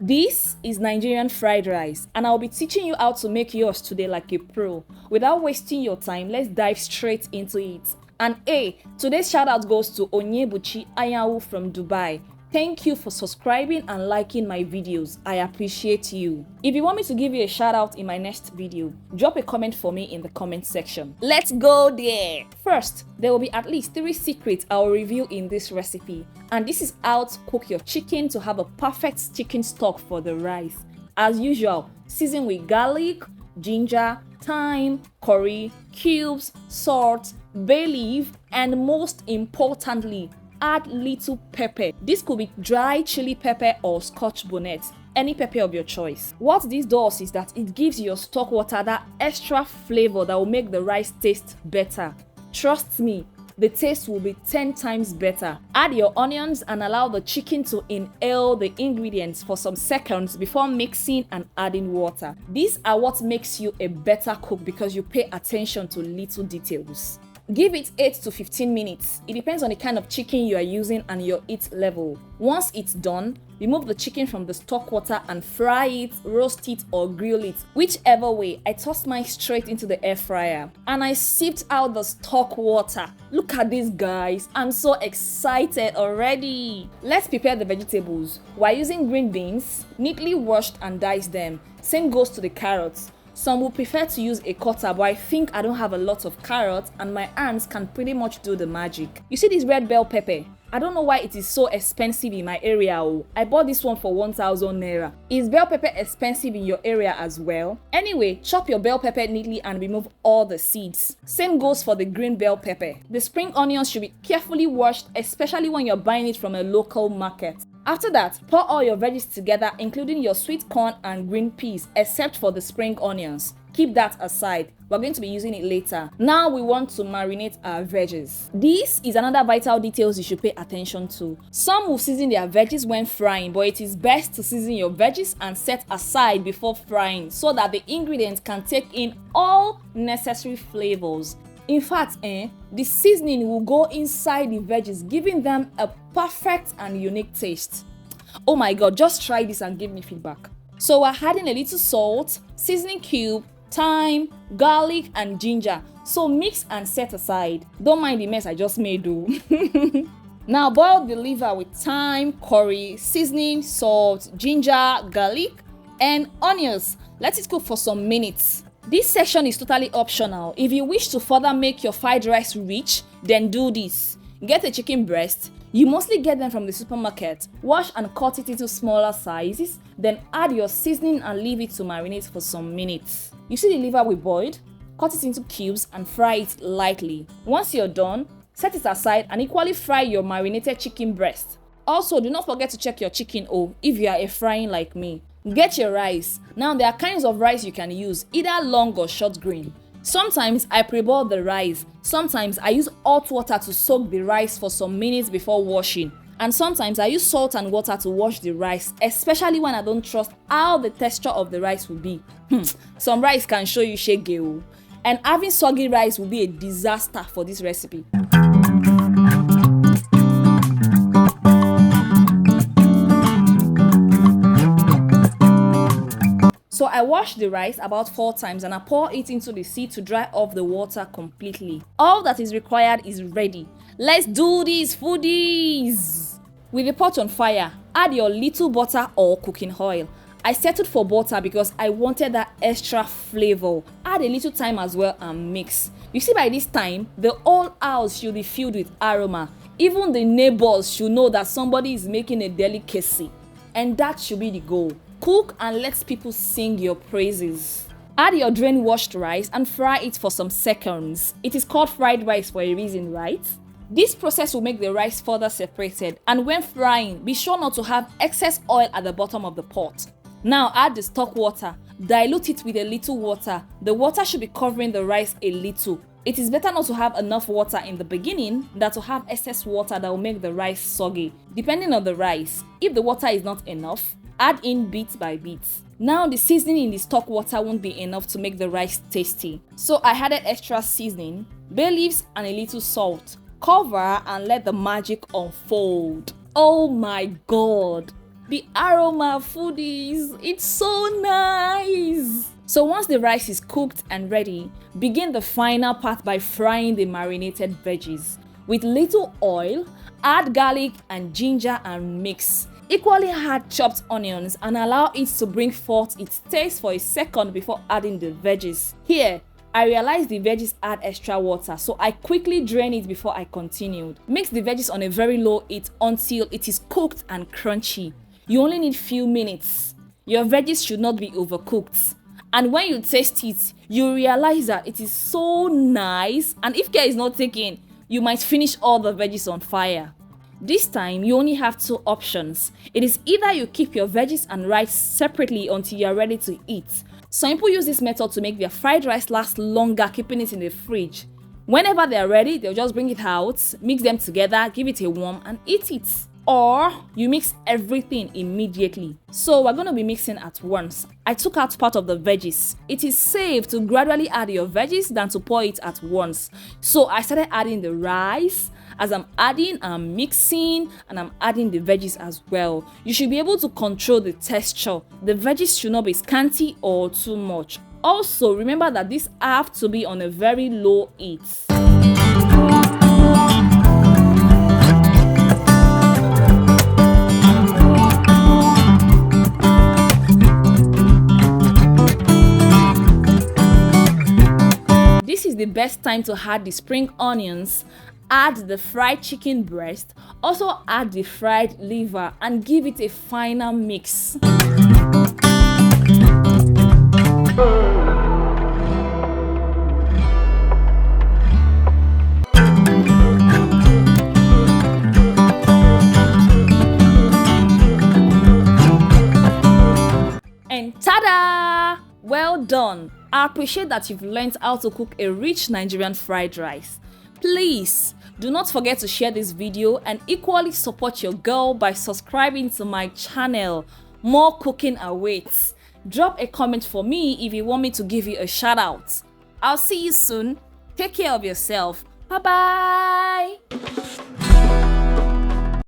This is Nigerian fried rice, and I'll be teaching you how to make yours today like a pro. Without wasting your time, let's dive straight into it. And hey, today's shout out goes to Onyebuchi Ayawu from Dubai. Thank you for subscribing and liking my videos. I appreciate you. If you want me to give you a shout out in my next video, drop a comment for me in the comment section. Let's go there. First, there will be at least 3 secrets I will reveal in this recipe. And this is how to cook your chicken to have a perfect chicken stock for the rice. As usual, season with garlic, ginger, thyme, curry, cubes, salt, bay leaf, and most importantly, add little pepper. This could be dry chili pepper or scotch bonnet, any pepper of your choice. What this does is that it gives your stock water that extra flavor that will make the rice taste better. Trust me, the taste will be 10 times better. Add your onions and allow the chicken to inhale the ingredients for some seconds before mixing and adding water. These are what makes you a better cook because you pay attention to little details. Give it 8 to 15 minutes. It depends on the kind of chicken you are using and your heat level. Once it's done, remove the chicken from the stock water and fry it, roast it, or grill it. Whichever way, I tossed mine straight into the air fryer and I sipped out the stock water. Look at this, guys. I'm so excited already. Let's prepare the vegetables. We're using green beans, neatly washed and diced them. Same goes to the carrots. Some will prefer to use a cutter, but I think I don't have a lot of carrots and my hands can pretty much do the magic. You see this red bell pepper? I don't know why it is so expensive in my area. I bought this one for 1,000 naira. Is bell pepper expensive in your area as well? Anyway, chop your bell pepper neatly and remove all the seeds. Same goes for the green bell pepper. The spring onions should be carefully washed, especially when you're buying it from a local market. After that, pour all your veggies together, including your sweet corn and green peas, except for the spring onions. Keep that aside. We're going to be using it later. Now we want to marinate our veggies. This is another vital details you should pay attention to. Some will season their veggies when frying, but it is best to season your veggies and set aside before frying so that the ingredients can take in all necessary flavors. In fact, the seasoning will go inside the veggies, giving them a perfect and unique taste. Oh my god, just try this and give me feedback. So we're adding a little salt, seasoning cube, thyme, garlic, and ginger. So mix and set aside. Don't mind the mess I just made though. Now boil the liver with thyme, curry, seasoning, salt, ginger, garlic, and onions. Let it cook for some minutes. This section is totally optional. If you wish to further make your fried rice rich, then do this. Get a chicken breast. You mostly get them from the supermarket. Wash and cut it into smaller sizes. Then add your seasoning and leave it to marinate for some minutes. You see the liver we boiled? Cut it into cubes and fry it lightly. Once you're done, set it aside and equally fry your marinated chicken breast. Also, do not forget to check your chicken if you are a frying like me. Get your rice. Now there are kinds of rice you can use, either long or short grain. Sometimes I pre-boil the rice. Sometimes I use hot water to soak the rice for some minutes before washing. And sometimes I use salt and water to wash the rice, especially when I don't trust how the texture of the rice will be. Some rice can show you shege, and having soggy rice will be a disaster for this recipe. So I wash the rice about 4 times and I pour it into the sea to dry off the water completely. All that is required is ready. Let's do this, foodies! With the pot on fire, add your little butter or cooking oil. I settled for butter because I wanted that extra flavor. Add a little thyme as well and mix. You see, by this time, the whole house should be filled with aroma. Even the neighbors should know that somebody is making a delicacy. And that should be the goal. Cook and let people sing your praises. Add your drain washed rice and fry it for some seconds. It is called fried rice for a reason, right? This process will make the rice further separated, and when frying, be sure not to have excess oil at the bottom of the pot. Now add the stock water. Dilute it with a little water. The water should be covering the rice a little. It is better not to have enough water in the beginning than to have excess water that will make the rice soggy. Depending on the rice, if the water is not enough, add in bit by bit. Now the seasoning in the stock water won't be enough to make the rice tasty. So I added extra seasoning, bay leaves and a little salt. Cover and let the magic unfold. Oh my god! The aroma, foodies, it's so nice. So once the rice is cooked and ready, begin the final part by frying the marinated veggies. With little oil, add garlic and ginger and mix. Equally add chopped onions and allow it to bring forth its taste for a second before adding the veggies. Here, I realized the veggies add extra water, so I quickly drained it before I continued. Mix the veggies on a very low heat until it is cooked and crunchy. You only need few minutes. Your veggies should not be overcooked. And when you taste it, you realize that it is so nice, and if care is not taken, you might finish all the veggies on fire. This time, you only have two options. It is either you keep your veggies and rice separately until you are ready to eat. Some people use this method to make their fried rice last longer, keeping it in the fridge. Whenever they are ready, they'll just bring it out, mix them together, give it a warm, and eat it. Or you mix everything immediately. So we're going to be mixing at once. I took out part of the veggies. It is safe to gradually add your veggies than to pour it at once. So I started adding the rice. As I'm adding, I'm mixing, and I'm adding the veggies as well. You should be able to control the texture. The veggies should not be scanty or too much. Also, remember that these have to be on a very low heat. This is the best time to add the spring onions, add the fried chicken breast, also add the fried liver, and give it a final mix. And ta-da! Well done! I appreciate that you've learned how to cook a rich Nigerian fried rice. Please do not forget to share this video and equally support your girl by subscribing to my channel. More cooking awaits. Drop a comment for me if you want me to give you a shout out. I'll see you soon. Take care of yourself. Bye bye.